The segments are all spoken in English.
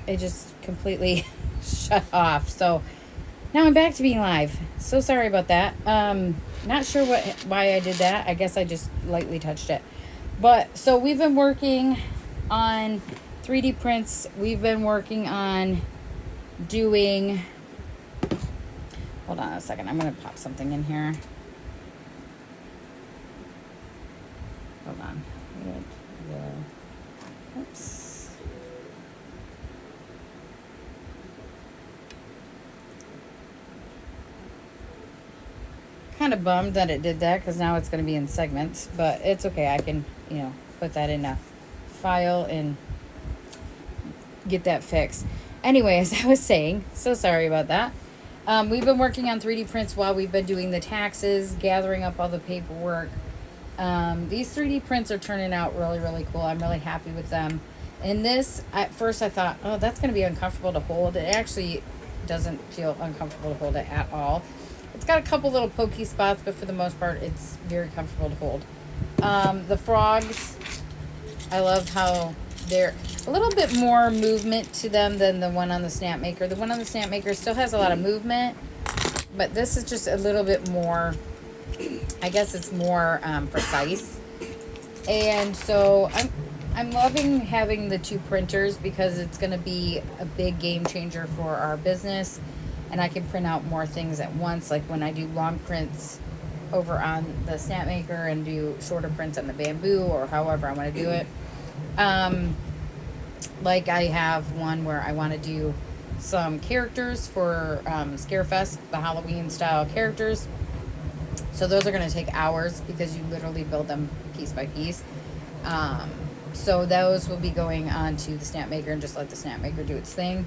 it just completely shut off. So now I'm back to being live. So sorry about that. Not sure why I did that. I guess I just lightly touched it. But so we've been working on 3D prints. We've been working on doing. Hold on a second. I'm gonna pop something in here. Hold on. Oops. Kind of bummed that it did that because now it's going to be in segments, but it's okay. I can, put that in a file and get that fixed. Anyway, as I was saying, so sorry about that. We've been working on 3D prints while we've been doing the taxes, gathering up all the paperwork. These 3D prints are turning out really, really cool. I'm really happy with them. And this, at first I thought, oh, that's going to be uncomfortable to hold. It actually doesn't feel uncomfortable to hold it at all. It's got a couple little pokey spots, but for the most part, it's very comfortable to hold. The frogs, I love how they're a little bit more movement to them than the one on the Snap Maker. The one on the Snap Maker still has a lot of movement, but this is just a little bit more, I guess it's more precise. And so I'm loving having the two printers because it's going to be a big game changer for our business. And I can print out more things at once, like when I do long prints over on the Snap Maker and do shorter prints on the Bamboo or however I want to do it. Like I have one where I want to do some characters for Scarefest, the Halloween style characters. So those are going to take hours because you literally build them piece by piece. So those will be going on to the Snap Maker and just let the Snap Maker do its thing.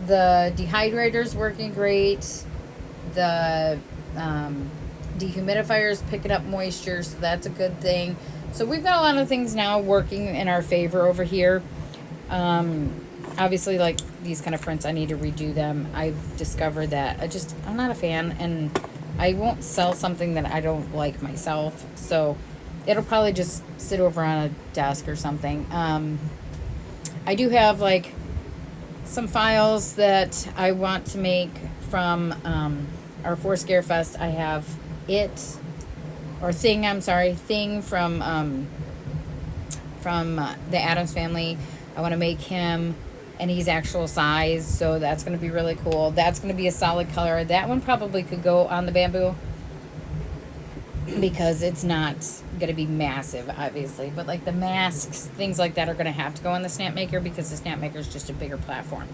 The dehydrator's working great. The dehumidifier's picking up moisture, so that's a good thing. So we've got a lot of things now working in our favor over here. Obviously, like these kind of prints, I need to redo them. I've discovered that I'm not a fan, and I won't sell something that I don't like myself. So it'll probably just sit over on a desk or something. I do have like some files that I want to make from our For Scarefest. I have Thing from the Addams Family. I want to make him and he's actual size, so that's going to be really cool. That's going to be a solid color. That one probably could go on the Bamboo because it's not going to be massive, obviously, but like the masks, things like that are going to have to go on the Snap Maker because the Snap Maker is just a bigger platform.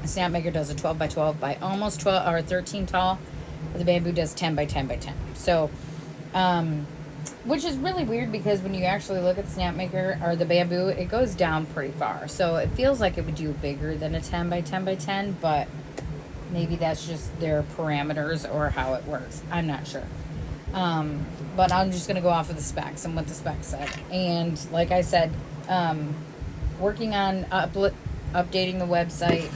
The Snap Maker does a 12 by 12 by almost 12 or 13 tall, but the Bamboo does 10 by 10 by 10. So which is really weird because when you actually look at the Snap Maker or the Bamboo, it goes down pretty far, so it feels like it would do bigger than a 10 by 10 by 10, but maybe that's just their parameters or how it works. I'm not sure. But I'm just going to go off of the specs and what the specs said. And like I said, working on updating the website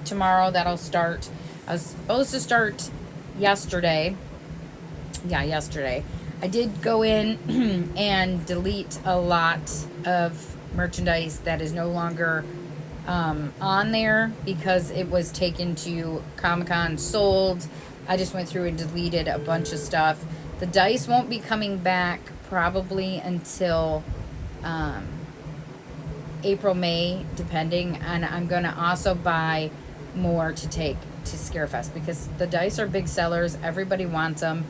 tomorrow. That'll start. I was supposed to start yesterday. Yeah, yesterday. I did go in and delete a lot of merchandise that is no longer on there because it was taken to Comic-Con, sold. I just went through and deleted a bunch of stuff. The dice won't be coming back probably until April, May, depending. And I'm going to also buy more to take to Scarefest because the dice are big sellers. Everybody wants them.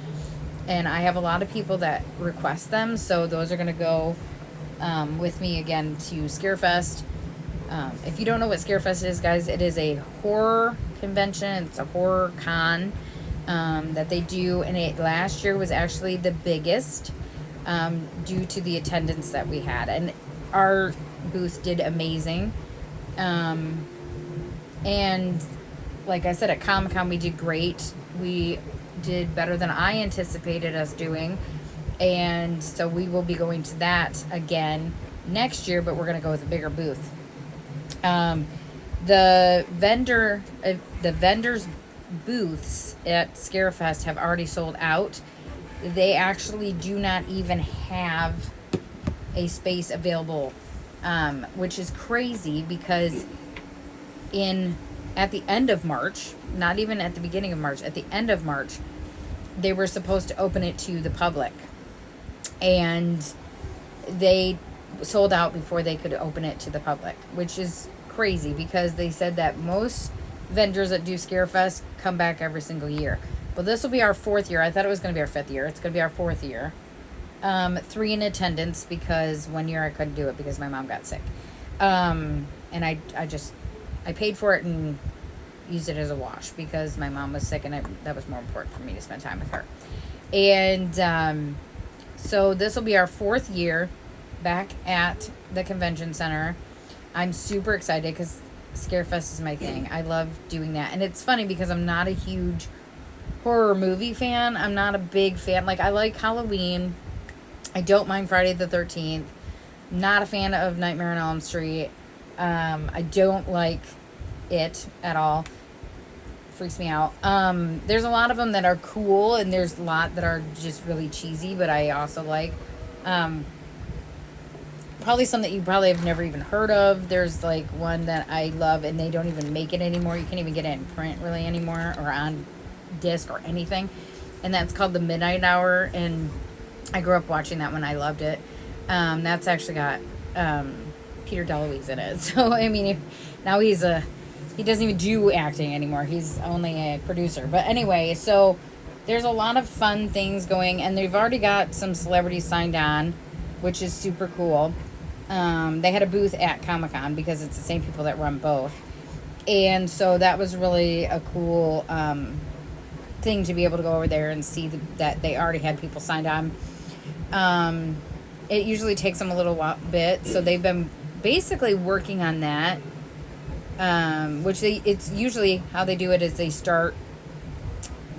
And I have a lot of people that request them. So those are going to go with me again to Scarefest. If you don't know what Scarefest is, guys, it is a horror convention. It's a horror con that they do, and it last year was actually the biggest due to the attendance that we had, and our booth did amazing. And like I said, at Comic-Con we did great. We did better than I anticipated us doing, and so we will be going to that again next year, but we're going to go with a bigger booth. The vendors booths at Scarefest have already sold out. They actually do not even have a space available, which is crazy because at the end of March, not even at the beginning of March, at the end of March, they were supposed to open it to the public. And they sold out before they could open it to the public, which is crazy because they said that most vendors that do Scarefest come back every single year. Well, this will be our 4th year. I thought it was going to be our 5th year. It's going to be our 4th year. 3 in attendance because 1 year I couldn't do it because my mom got sick. And I paid for it and used it as a wash because my mom was sick and that was more important for me to spend time with her. And so this will be our 4th year back at the convention center. I'm super excited because Scarefest is my thing. I love doing that. And it's funny because I'm not a huge horror movie fan. I'm not a big fan. Like, I like Halloween. I don't mind Friday the 13th. Not a fan of Nightmare on Elm Street. I don't like it at all. Freaks me out. There's a lot of them that are cool, and there's a lot that are just really cheesy, but I also like. Probably some that you probably have never even heard of. There's like one that I love, and they don't even make it anymore. You can't even get it in print really anymore or on disc or anything. And that's called The Midnight Hour, and I grew up watching that one. I loved it. That's actually got Peter DeLuise in it. So, I mean, now he doesn't even do acting anymore. He's only a producer. But anyway, so there's a lot of fun things going, and they've already got some celebrities signed on, which is super cool. They had a booth at Comic-Con because it's the same people that run both. And so that was really a cool thing to be able to go over there and see that they already had people signed on. It usually takes them a little bit, so they've been basically working on that. It's usually how they do it is they start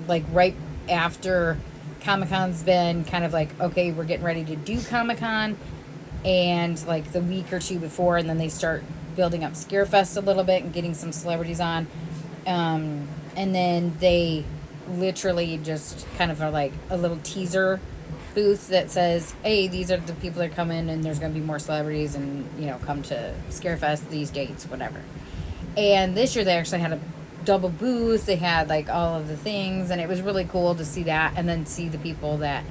like right after Comic-Con's been kind of like, okay, we're getting ready to do Comic-Con, and like the week or two before, and then they start building up Scarefest a little bit and getting some celebrities on. And then they literally just kind of are like a little teaser booth that says, hey, these are the people that are coming, and there's going to be more celebrities, and, you know, come to Scarefest these dates, whatever. And this year they actually had a double booth. They had like all of the things, and it was really cool to see that, and then see the people that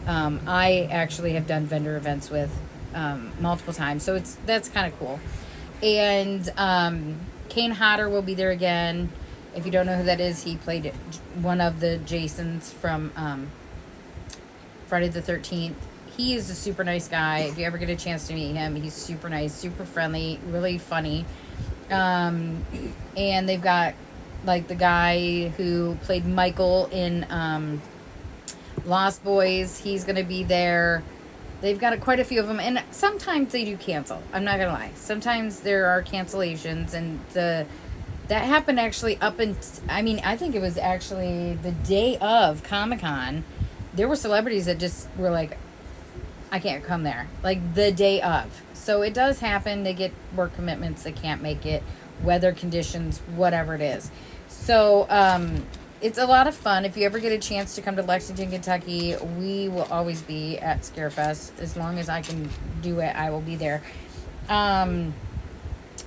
I actually have done vendor events with multiple times. So that's kind of cool. And Kane Hodder will be there again. If you don't know who that is, he played one of the Jasons from Friday the 13th. He is a super nice guy. If you ever get a chance to meet him, he's super nice, super friendly, really funny. And they've got like the guy who played Michael in Lost Boys. He's going to be there. They've got quite a few of them, and sometimes they do cancel. I'm not gonna lie. Sometimes there are cancellations, and that happened actually I think it was actually the day of Comic-Con. There were celebrities that just were like, I can't come there, like the day of. So it does happen. They get work commitments. They can't make it, weather conditions, whatever it is. So it's a lot of fun. If you ever get a chance to come to Lexington, Kentucky, we will always be at Scarefest. As long as I can do it, I will be there.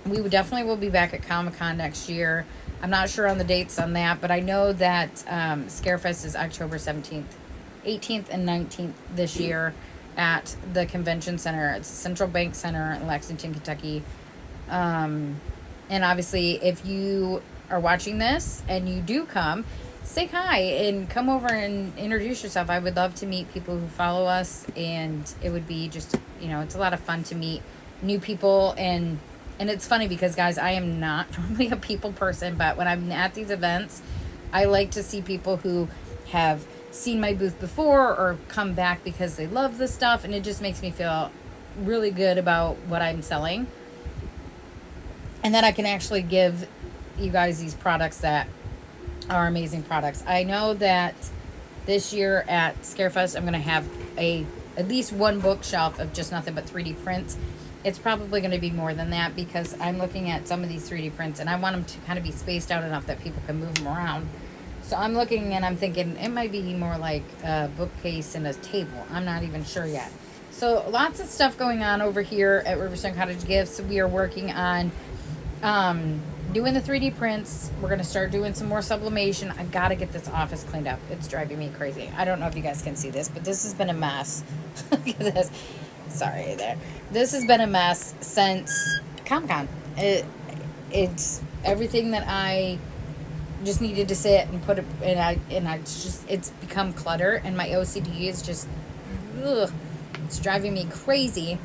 We definitely will be back at Comic-Con next year. I'm not sure on the dates on that, but I know that Scarefest is October 17th, 18th, and 19th this year at the Convention Center. It's Central Bank Center in Lexington, Kentucky. And obviously, if you are watching this and you do come, say hi and come over and introduce yourself. I would love to meet people who follow us, and it would be just, it's a lot of fun to meet new people. And it's funny because, guys, I am not normally a people person, but when I'm at these events, I like to see people who have seen my booth before or come back because they love the stuff, and it just makes me feel really good about what I'm selling, and that I can actually give you guys these products that are amazing products. I know that this year at Scarefest, I'm going to have at least one bookshelf of just nothing but 3D prints. It's probably going to be more than that because I'm looking at some of these 3D prints, and I want them to kind of be spaced out enough that people can move them around. So I'm looking and I'm thinking it might be more like a bookcase and a table. I'm not even sure yet. So lots of stuff going on over here at Riverstone Cottage Gifts. We are working on doing the 3D prints. We're going to start doing some more sublimation. I've got to get this office cleaned up. It's driving me crazy. I don't know if you guys can see this, but this has been a mess. Look at this. Sorry there. This has been a mess since Comic-Con. It's everything that I just needed to sit and put it, and it's become clutter, and my OCD is just, ugh, it's driving me crazy.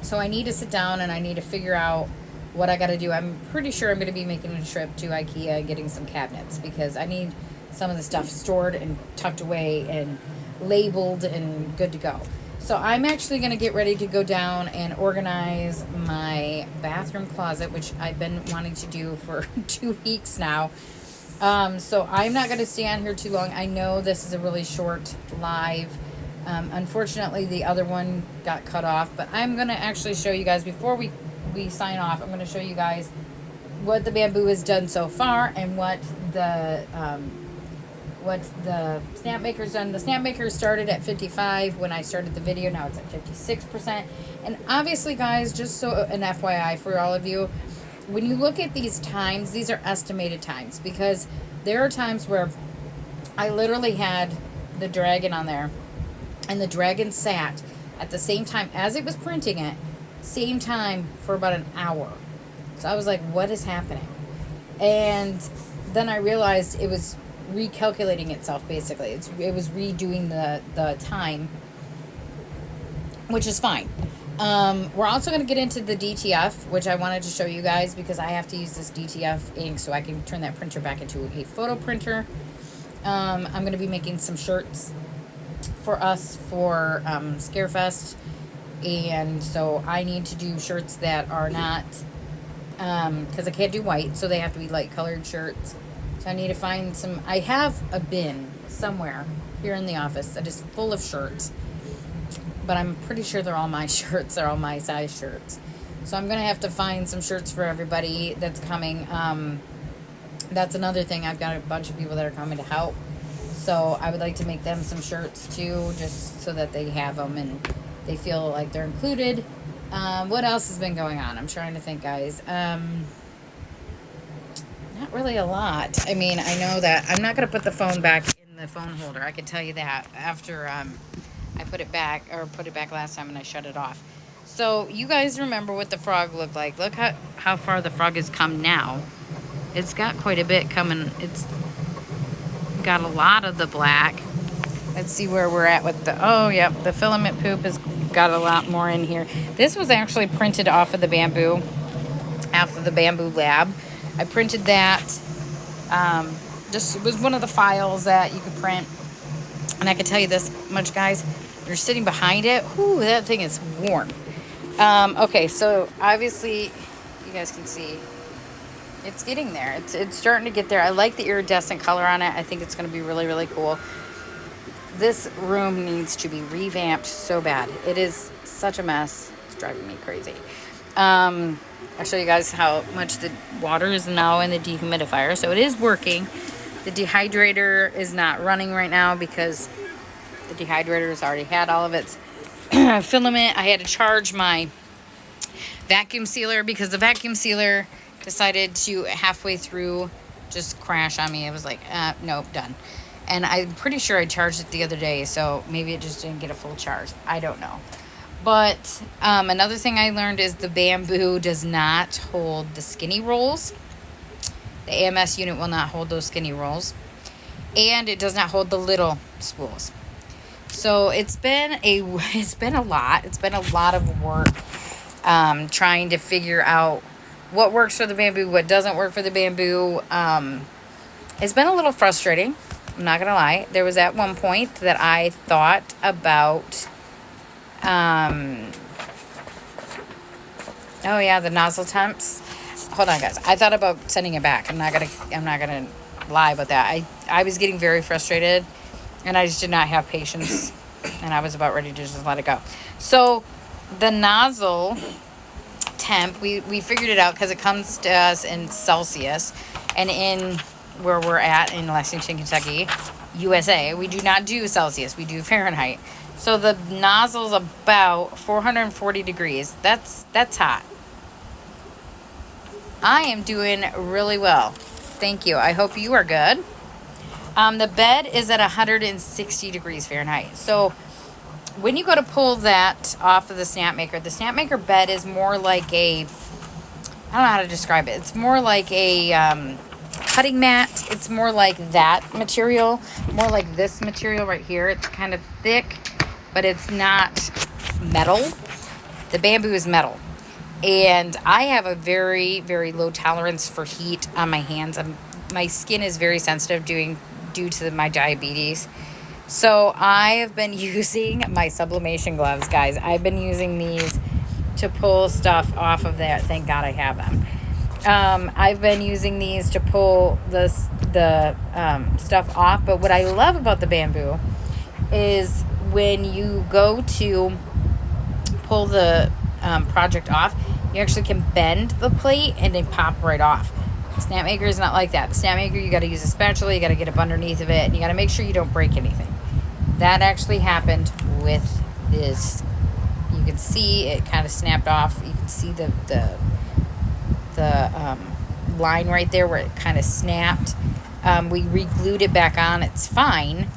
So I need to sit down and I need to figure out what I got to do. I'm pretty sure I'm going to be making a trip to IKEA and getting some cabinets, because I need some of the stuff stored and tucked away and labeled and good to go. So I'm actually going to get ready to go down and organize my bathroom closet, which I've been wanting to do for 2 weeks now. So I'm not going to stay on here too long. I know this is a really short live. Unfortunately, the other one got cut off, but I'm going to actually show you guys before we sign off. I'm going to show you guys what the bamboo has done so far and what the snap maker's done. The snap maker started at 55 when I started the video. Now it's at 56%. And obviously, guys, just so an FYI for all of you, when you look at these times, these are estimated times, because there are times where I literally had the dragon on there, and the dragon sat at the same time as it was printing it, same time for about an hour. So I was like, what is happening? And then I realized it was recalculating itself, basically. It was redoing the time, which is fine. We're also going to get into the DTF, which I wanted to show you guys, because I have to use this DTF ink so I can turn that printer back into a photo printer. I'm going to be making some shirts for us for Scarefest, and so I need to do shirts that are not, because I can't do white, so they have to be light colored shirts. So I need to find some. I have a bin somewhere here in the office that is full of shirts, but I'm pretty sure they're all my shirts. They're all my size shirts. So I'm going to have to find some shirts for everybody that's coming. That's another thing. I've got a bunch of people that are coming to help. So I would like to make them some shirts too, just so that they have them and they feel like they're included. What else has been going on? I'm trying to think, guys. Not really a lot. I mean, I know that I'm not going to put the phone back in the phone holder. I can tell you that after I put it back last time and I shut it off. So you guys remember what the frog looked like. Look how far the frog has come now. It's got quite a bit coming. It's got a lot of the black. Let's see where we're at with the filament poop has got a lot more in here. This was actually printed off of the bamboo lab. I printed that. It was one of the files that you could print. And I can tell you this much, guys. You're sitting behind it. Whoo, that thing is warm. Okay, so obviously you guys can see it's getting there. It's starting to get there. I like the iridescent color on it. I think it's going to be really, really cool. This room needs to be revamped so bad. It is such a mess. It's driving me crazy. I'll show you guys how much the water is now in the dehumidifier. So it is working. The dehydrator is not running right now because the dehydrator has already had all of its filament. I had to charge my vacuum sealer because the vacuum sealer decided to halfway through just crash on me. It was like, nope, done. And I'm pretty sure I charged it the other day, so maybe it just didn't get a full charge. I don't know. But another thing I learned is the bamboo does not hold the skinny rolls. The AMS unit will not hold those skinny rolls. And it does not hold the little spools. So it's been a lot. It's been a lot of work trying to figure out what works for the bamboo, what doesn't work for the bamboo. It's been a little frustrating. I'm not going to lie. There was at one point that I thought about, the nozzle temps. Hold on, guys. I thought about sending it back. I'm not gonna lie about that. I was getting very frustrated, and I just did not have patience, and I was about ready to just let it go. So the nozzle temp, we figured it out because it comes to us in Celsius, and in where we're at in Lexington, Kentucky, USA, we do not do Celsius. We do Fahrenheit. So the nozzle's about 440 degrees. That's hot. I am doing really well. Thank you. I hope you are good. The bed is at 160 degrees Fahrenheit. So when you go to pull that off of the snap maker bed is more like a, I don't know how to describe it. It's more like a cutting mat. It's more like that material, more like this material right here. It's kind of thick, but it's not metal. The bamboo is metal. And I have a very, very low tolerance for heat on my hands. My skin is very sensitive due to my diabetes. So I have been using my sublimation gloves, guys. I've been using these to pull stuff off of that. Thank God I have them. I've been using these to pull the stuff off. But what I love about the bamboo is when you go to pull the project off, you actually can bend the plate and then pop right off. The snap maker is not like that. The snap maker, you got to use a spatula, you got to get up underneath of it, and you got to make sure you don't break anything. That actually happened with this. You can see it kind of snapped off. You can see the line right there where it kind of snapped. We re-glued it back on. It's fine,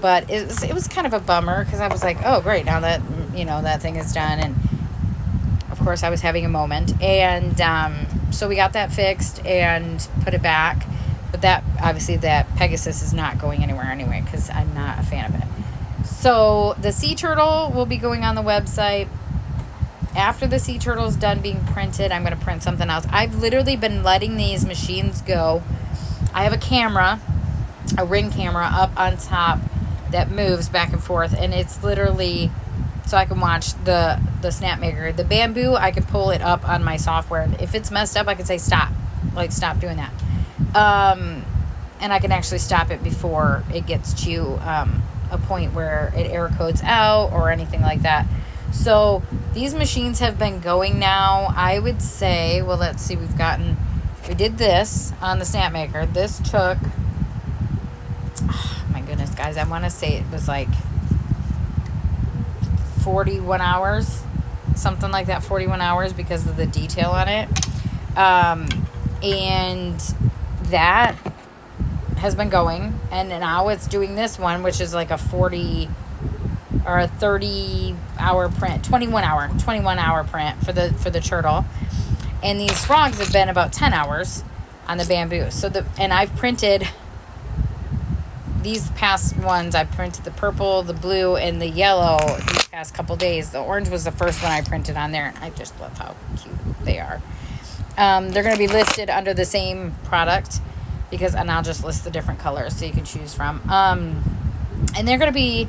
but it was kind of a bummer because I was like, oh great, now that that thing is done. And of course I was having a moment, and so we got that fixed and put it back. But that obviously that Pegasus is not going anywhere anyway because I'm not a fan of it. So the sea turtle will be going on the website. After the sea turtle is done being printed, I'm going to print something else. I've literally been letting these machines go. I have a camera, a Ring camera up on top that moves back and forth, and it's literally so I can watch the snap maker. The bamboo, I can pull it up on my software. If it's messed up, I can say stop doing that. And I can actually stop it before it gets to a point where it error codes out or anything like that. So these machines have been going now, I would say, well, let's see, we did this on the snap maker. This took, oh my goodness, guys, I want to say it was like 41 hours, something like that, 41 hours because of the detail on it. And that has been going, and now it's doing this one, which is like a 40 or a 30-hour print, 21-hour print for the turtle. And these frogs have been about 10 hours on the bamboo. And I've printed these past ones. I printed the purple, the blue, and the yellow these past couple days. The orange was the first one I printed on there, and I just love how cute they are. They're going to be listed under the same product and I'll just list the different colors so you can choose from. And they're going to be,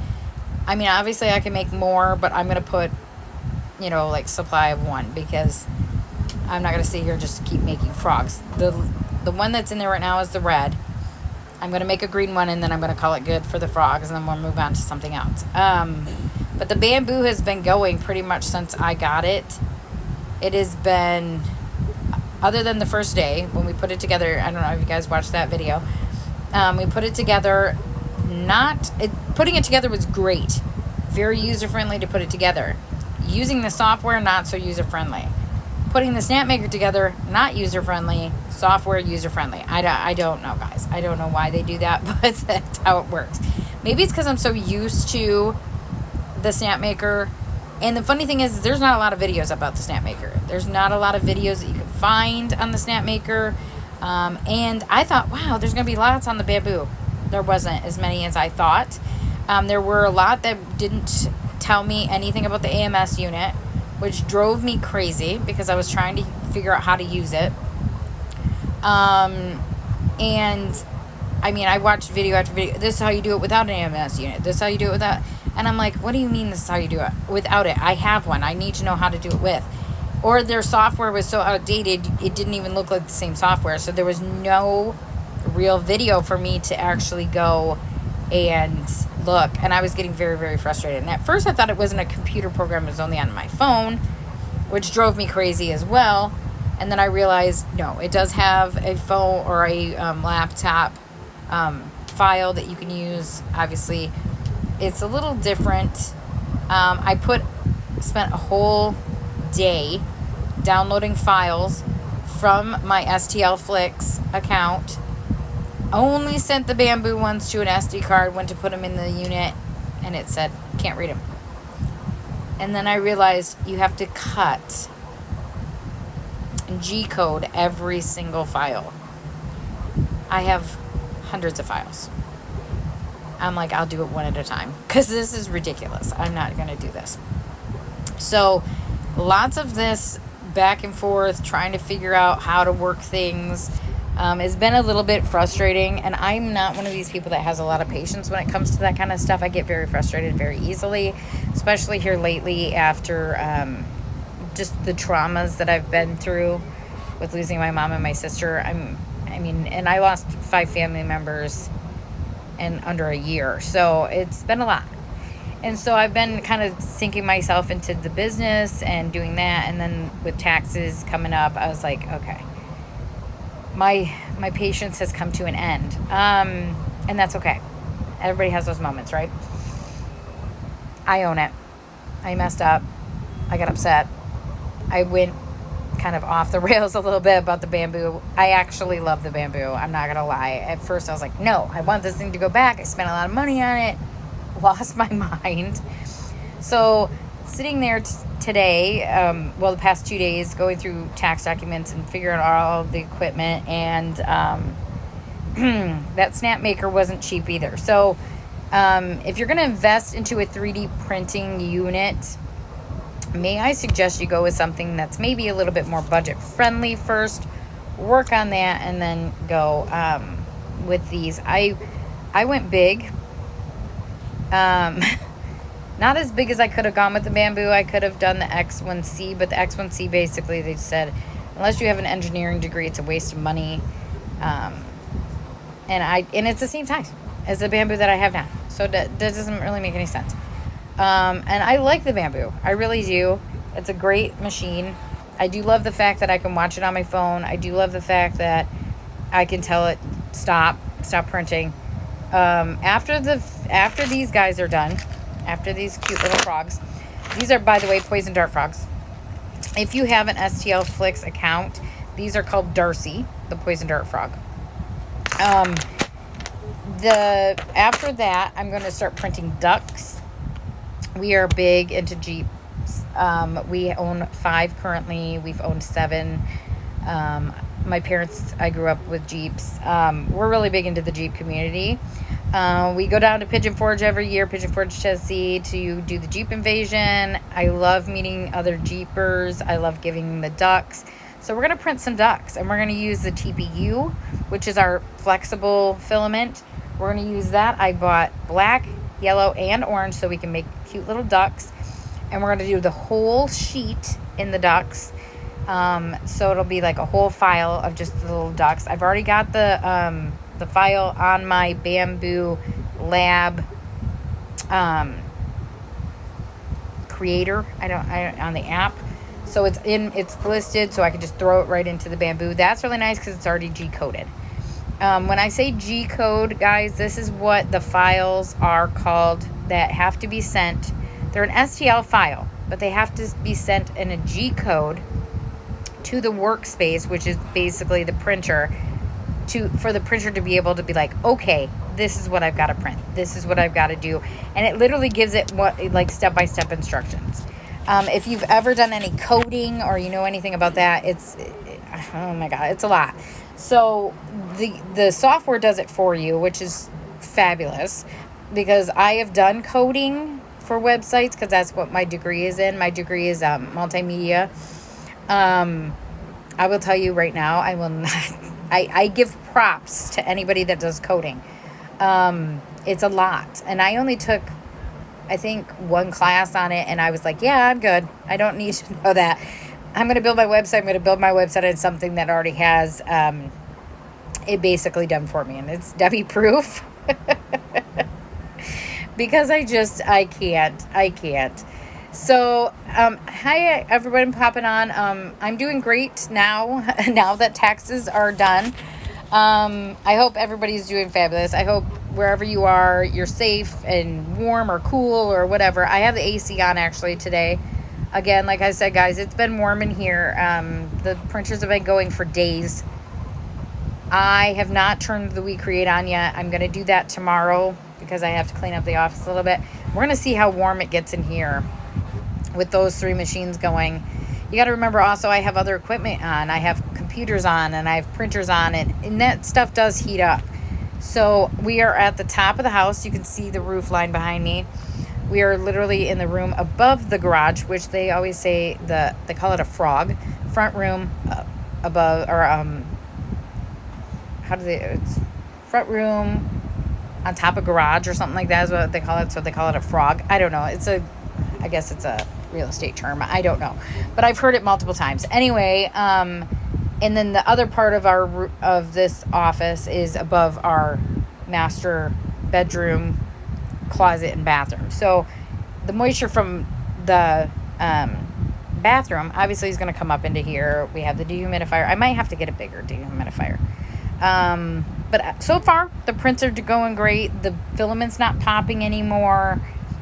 I mean, obviously I can make more, but I'm going to put, like supply of one because I'm not going to sit here just to keep making frogs. The one that's in there right now is the red. I'm going to make a green one, and then I'm going to call it good for the frogs, and then we'll move on to something else. But the bamboo has been going pretty much since I got it. It has been, other than the first day when we put it together, I don't know if you guys watched that video. We put it together. Putting it together was great. Very user-friendly to put it together. Using the software, not so user-friendly. Putting the snap maker together, not user-friendly. Software, user-friendly. I don't know, guys. I don't know why they do that, but that's how it works. Maybe it's because I'm so used to the snap maker. And the funny thing is, there's not a lot of videos about the snap maker. There's not a lot of videos that you can find on the snap maker. And I thought, wow, there's going to be lots on the bamboo. There wasn't as many as I thought. There were a lot that didn't tell me anything about the AMS unit, which drove me crazy because I was trying to figure out how to use it. And I mean, I watched video after video. This is how you do it without an AMS unit. This is how you do it without. And I'm like, what do you mean this is how you do it without it? I have one. I need to know how to do it with. Or their software was so outdated, it didn't even look like the same software. So there was no real video for me to actually go and look. And I was getting very, very frustrated. And at first I thought it wasn't a computer program. It was only on my phone, which drove me crazy as well. And then I realized, no, it does have a phone or a laptop file that you can use. Obviously, it's a little different. I spent a whole day downloading files from my STL Flicks account, only sent the bamboo ones to an SD card, went to put them in the unit, and it said, can't read them. And then I realized you have to cut and G-code every single file. I have hundreds of files. I'm like, I'll do it one at a time because this is ridiculous. I'm not going to do this. So lots of this back and forth, trying to figure out how to work things has been a little bit frustrating. And I'm not one of these people that has a lot of patience when it comes to that kind of stuff. I get very frustrated very easily, especially here lately after just the traumas that I've been through with losing my mom and my sister. And I lost 5 family members in under a year. So it's been a lot. And so I've been kind of sinking myself into the business and doing that. And then with taxes coming up, I was like, okay, my patience has come to an end. And that's okay. Everybody has those moments, right? I own it. I messed up. I got upset. I went kind of off the rails a little bit about the bamboo. I actually love the bamboo. I'm not going to lie. At first I was like, no, I want this thing to go back. I spent a lot of money on it. Lost my mind. So sitting there today, the past 2 days, going through tax documents and figuring out all of the equipment, and that snap maker wasn't cheap either. So if you're going to invest into a 3D printing unit, may I suggest you go with something that's maybe a little bit more budget friendly first, work on that, and then go with these. I went big. Not as big as I could have gone with the bamboo. I could have done the X1C, but the X1C basically, they said, unless you have an engineering degree, it's a waste of money. And it's the same size as the bamboo that I have now. So that doesn't really make any sense. And I like the bamboo. I really do. It's a great machine. I do love the fact that I can watch it on my phone. I do love the fact that I can tell it, stop printing. After these guys are done, after these cute little frogs, these are, by the way, poison dart frogs. If you have an STL Flicks account, these are called Darcy, the poison dart frog. After that, I'm going to start printing ducks. We are big into Jeeps. We own 5 currently. We've owned 7. My parents, I grew up with Jeeps. We're really big into the Jeep community. We go down to Pigeon Forge every year, Pigeon Forge, Tennessee, to do the Jeep invasion. I love meeting other Jeepers. I love giving them the ducks. So we're going to print some ducks, and we're going to use the TPU, which is our flexible filament. We're going to use that. I bought black, yellow, and orange so we can make cute little ducks. And we're going to do the whole sheet in the ducks. So it'll be like a whole file of just the little ducks. I've already got the file on my Bamboo Lab creator. On the app. So it's listed, so I can just throw it right into the bamboo. That's really nice because it's already G-coded. When I say G-code, guys, this is what the files are called that have to be sent. They're an STL file, but they have to be sent in a G-code to the workspace, which is basically the printer, for the printer to be able to be like, okay, this is what I've got to print. This is what I've got to do. And it literally gives it step-by-step instructions. If you've ever done any coding or you know anything about that, oh my God, it's a lot. So the software does it for you, which is fabulous, because I have done coding for websites because that's what my degree is in. My degree is multimedia. I will tell you right now, I will not. I give props to anybody that does coding. It's a lot, and I only took, I think, 1 class on it, and I was like, yeah, I'm good. I don't need to know that. I'm going to build my website. I'm going to build my website on something that already has it basically done for me, and it's dummy proof. Because I can't. So, hi everybody popping on. I'm doing great now that taxes are done. I hope everybody's doing fabulous. I hope wherever you are, you're safe and warm or cool or whatever. I have the AC on actually today. Again, like I said, guys, it's been warm in here. The printers have been going for days. I have not turned the We Create on yet. I'm going to do that tomorrow because I have to clean up the office a little bit. We're going to see how warm it gets in here with those 3 machines going. You got to remember also, I have other equipment on. I have computers on and I have printers on, and that stuff does heat up. So we are at the top of the house. You can see the roof line behind me. We are literally in the room above the garage, which they always say they call it a frog. Front room above, or it's front room on top of garage or something like that is what they call it. So they call it a frog. I don't know. I guess it's a real estate term. I don't know, but I've heard it multiple times. Anyway, and then the other part of this office is above our master bedroom, closet, and bathroom. So the moisture from the bathroom obviously is going to come up into here. We have the dehumidifier. I might have to get a bigger dehumidifier. But so far the prints are going great. The filament's not popping anymore.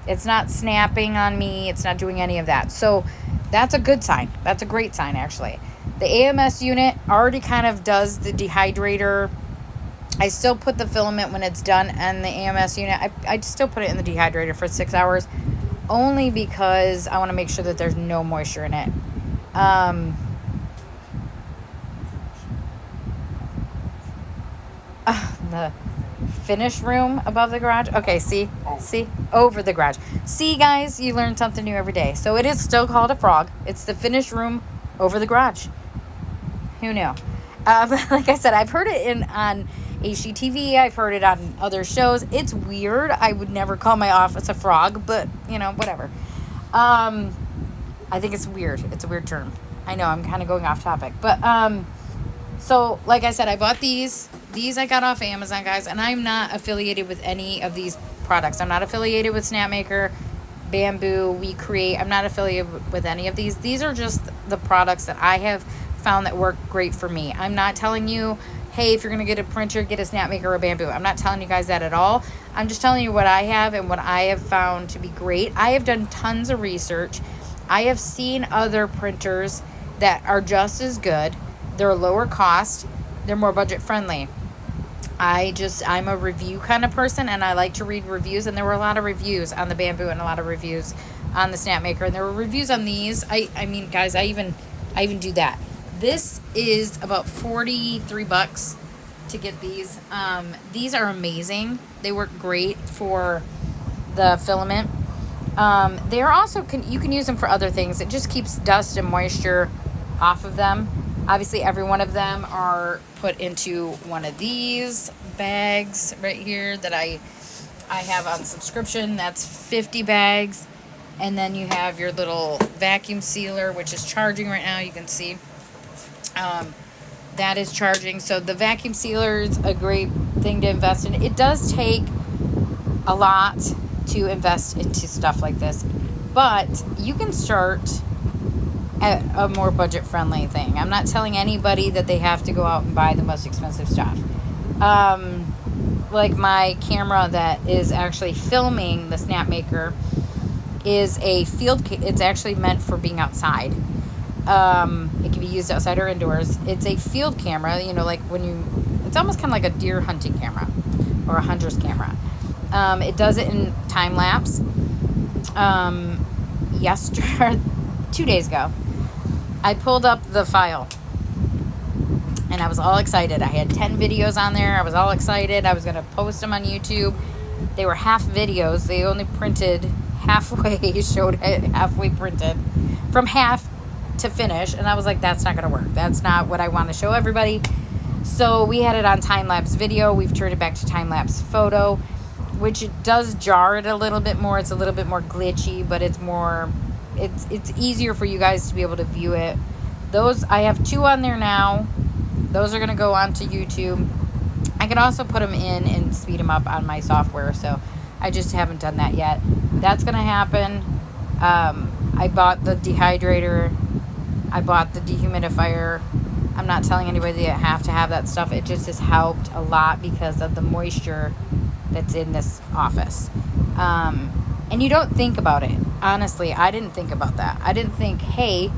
It's not snapping on me. It's not doing any of that. So that's a good sign. That's a great sign, actually. The AMS unit already kind of does the dehydrator. I still put the filament when it's done on the AMS unit. I still put it in the dehydrator for 6 hours, only because I want to make sure that there's no moisture in it. The finish room above the garage. Okay, see, over the garage. See, guys, you learn something new every day. So it is still called a frog. It's the finish room over the garage. Who knew? Like I said, I've heard it on HGTV. I've heard it on other shows. It's weird. I would never call my office a frog, but whatever. I think it's weird. It's a weird term. I know I'm kind of going off topic, but so like I said, I bought these. These I got off Amazon, guys, and I'm not affiliated with any of these products. I'm not affiliated with Snapmaker, Bamboo, We Create. I'm not affiliated with any of these. These are just the products that I have found that work great for me. I'm not telling you, hey, if you're going to get a printer, get a Snapmaker or Bamboo. I'm not telling you guys that at all. I'm just telling you what I have and what I have found to be great. I have done tons of research. I have seen other printers that are just as good. They're lower cost. They're more budget friendly. I'm a review kind of person, and I like to read reviews, and there were a lot of reviews on the Bamboo and a lot of reviews on the Snapmaker, and there were reviews on these. I mean, guys, I even do that. This is about $43 to get these. These are amazing. They work great for the filament. They're also, you can use them for other things. It just keeps dust and moisture off of them. Obviously, every one of them are put into one of these bags right here that I have on subscription. That's 50 bags. And then you have your little vacuum sealer, which is charging right now. You can see that is charging. So the vacuum sealer is a great thing to invest in. It does take a lot to invest into stuff like this, but you can start at a more budget-friendly thing. I'm not telling anybody that they have to go out and buy the most expensive stuff. Like my camera that is actually filming the Snapmaker is a it's actually meant for being outside. It can be used outside or indoors. It's a field camera, like it's almost kind of like a deer hunting camera or a hunter's camera. It does it in time lapse. Yesterday, 2 days ago, I pulled up the file and I was all excited. I had 10 videos on there. I was all excited. I was going to post them on YouTube. They were half videos. They only printed halfway, showed it halfway printed from half to finish. And I was like, that's not going to work. That's not what I want to show everybody. So we had it on time-lapse video. We've turned it back to time-lapse photo, which it does jar it a little bit more. It's a little bit more glitchy, but it's more... It's easier for you guys to be able to view it. Those, I have 2 on there now. Those are going to go onto YouTube. I can also put them in and speed them up on my software, so I just haven't done that yet. That's going to happen. I bought the dehydrator. I bought the dehumidifier. I'm not telling anybody they have to have that stuff. It just has helped a lot because of the moisture that's in this office. And you don't think about it. Honestly, I didn't think about that. I didn't think, hey,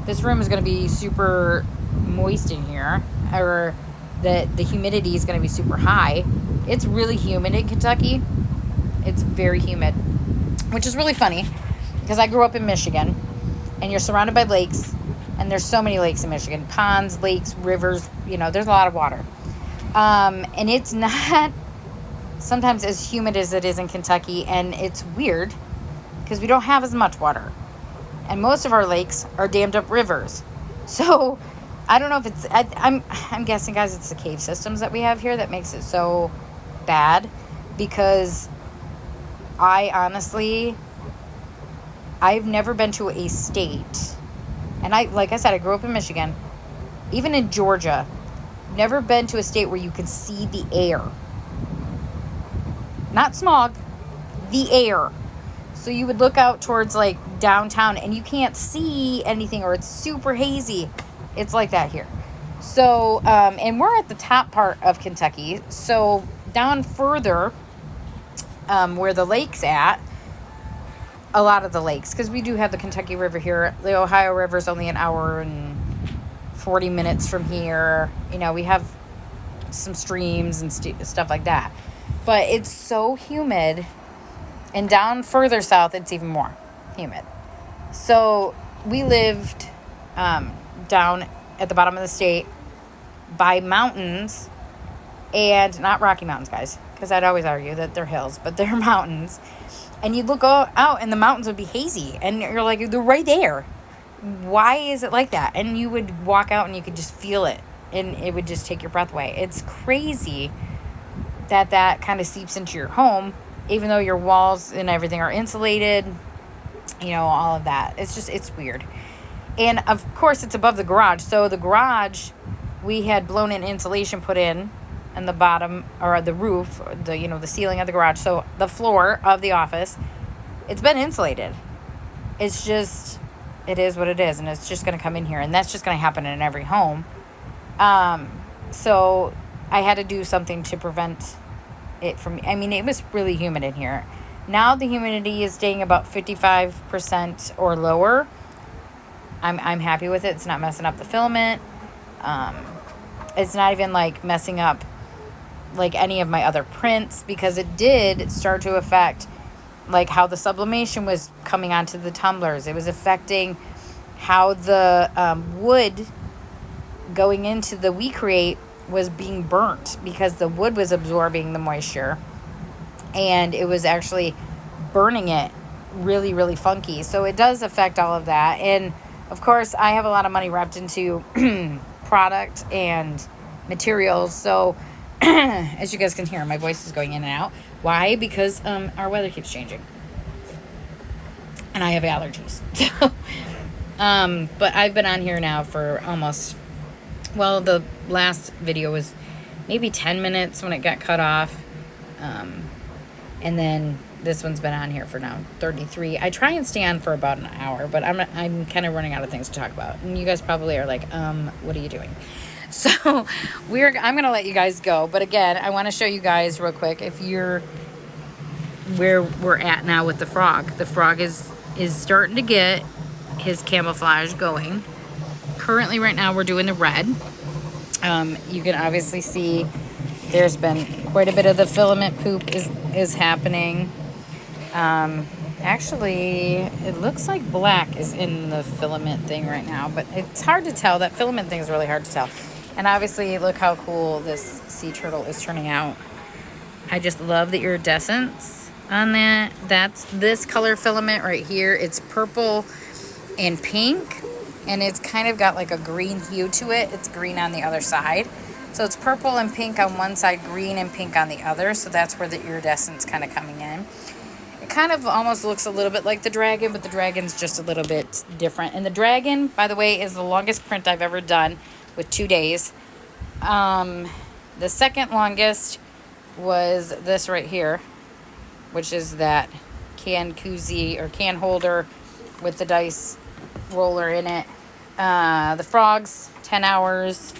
this room is going to be super moist in here, or that the humidity is going to be super high. It's really humid in Kentucky. It's very humid, which is really funny because I grew up in Michigan, and you're surrounded by lakes, and there's so many lakes in Michigan. Ponds, lakes, rivers, there's a lot of water. And it's not sometimes as humid as it is in Kentucky, and it's weird because we don't have as much water. And most of our lakes are dammed up rivers. So I don't know if it's, I'm guessing, guys, it's the cave systems that we have here that makes it so bad, because I've never been to a state, and like I said, I grew up in Michigan, even in Georgia, never been to a state where you can see the air. Not smog, the air. So you would look out towards like downtown and you can't see anything, or it's super hazy. It's like that here. So, and we're at the top part of Kentucky. So down further, where the lake's at, a lot of the lakes, because we do have the Kentucky River here. The Ohio River is only an hour and 40 minutes from here. We have some streams and stuff like that. But it's so humid. And down further south, it's even more humid. So we lived down at the bottom of the state by mountains, and not Rocky Mountains, guys, because I'd always argue that they're hills, but they're mountains. And you'd look out and the mountains would be hazy, and you're like, they're right there. Why is it like that? And you would walk out and you could just feel it, and it would just take your breath away. It's crazy that kind of seeps into your home, even though your walls and everything are insulated, all of that. It's weird. And of course it's above the garage. So the garage, we had blown in insulation put in the bottom, or the roof, the ceiling of the garage. So the floor of the office, it's been insulated. It's just, it is what it is. And it's just going to come in here, and that's just going to happen in every home. So I had to do something to prevent it from, it was really humid in here. Now the humidity is staying about 55% or lower. I'm happy with it. It's not messing up the filament. It's not even like messing up like any of my other prints, because it did start to affect like how the sublimation was coming onto the tumblers. It was affecting how the wood going into the We Create was being burnt, because the wood was absorbing the moisture, and it was actually burning it really, really funky. So it does affect all of that. And of course, I have a lot of money wrapped into product and materials. So as you guys can hear, my voice is going in and out. Why? Because our weather keeps changing, and I have allergies. But I've been on here now for almost, the last video was maybe 10 minutes when it got cut off. And then this one's been on here for now 33. I try and stay on for about an hour, but I'm kind of running out of things to talk about. And you guys probably are like, what are you doing? So I'm going to let you guys go. But again, I want to show you guys real quick, if you're where we're at now with the frog. The frog is starting to get his camouflage going. Currently right now we're doing the red. You can obviously see there's been quite a bit of the filament poop is happening. Actually, it looks like black is in the filament thing right now, but it's hard to tell. That filament thing is really hard to tell. And obviously, look how cool this sea turtle is turning out. I just love the iridescence on that. That's this color filament right here. It's purple and pink, and it's kind of got like a green hue to it. It's green on the other side. So it's purple and pink on one side, green and pink on the other. So that's where the iridescence kind of coming in. It kind of almost looks a little bit like the dragon, but the dragon's just a little bit different. And the dragon, by the way, is the longest print I've ever done with 2 days. The second longest was this right here, which is that can koozie or can holder with the dice roller in it. The frogs, 10 hours.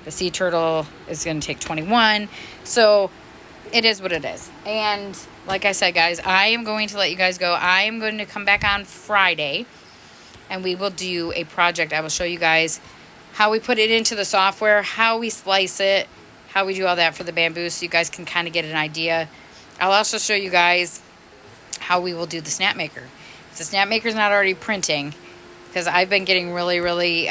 The sea turtle is going to take 21. So it is what it is. And like I said, guys, I am going to let you guys go. I am going to come back on Friday, and we will do a project. I will show you guys how we put it into the software, how we slice it, how we do all that for the bamboo, so you guys can kind of get an idea. I'll also show you guys how we will do the snap maker. If the snap maker is not already printing, because I've been getting really, really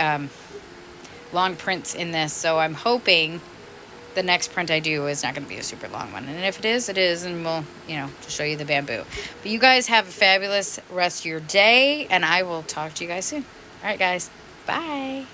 long prints in this, so I'm hoping the next print I do is not going to be a super long one. And if it is, it is, and we'll, just show you the bamboo. But you guys have a fabulous rest of your day, and I will talk to you guys soon. All right, guys. Bye.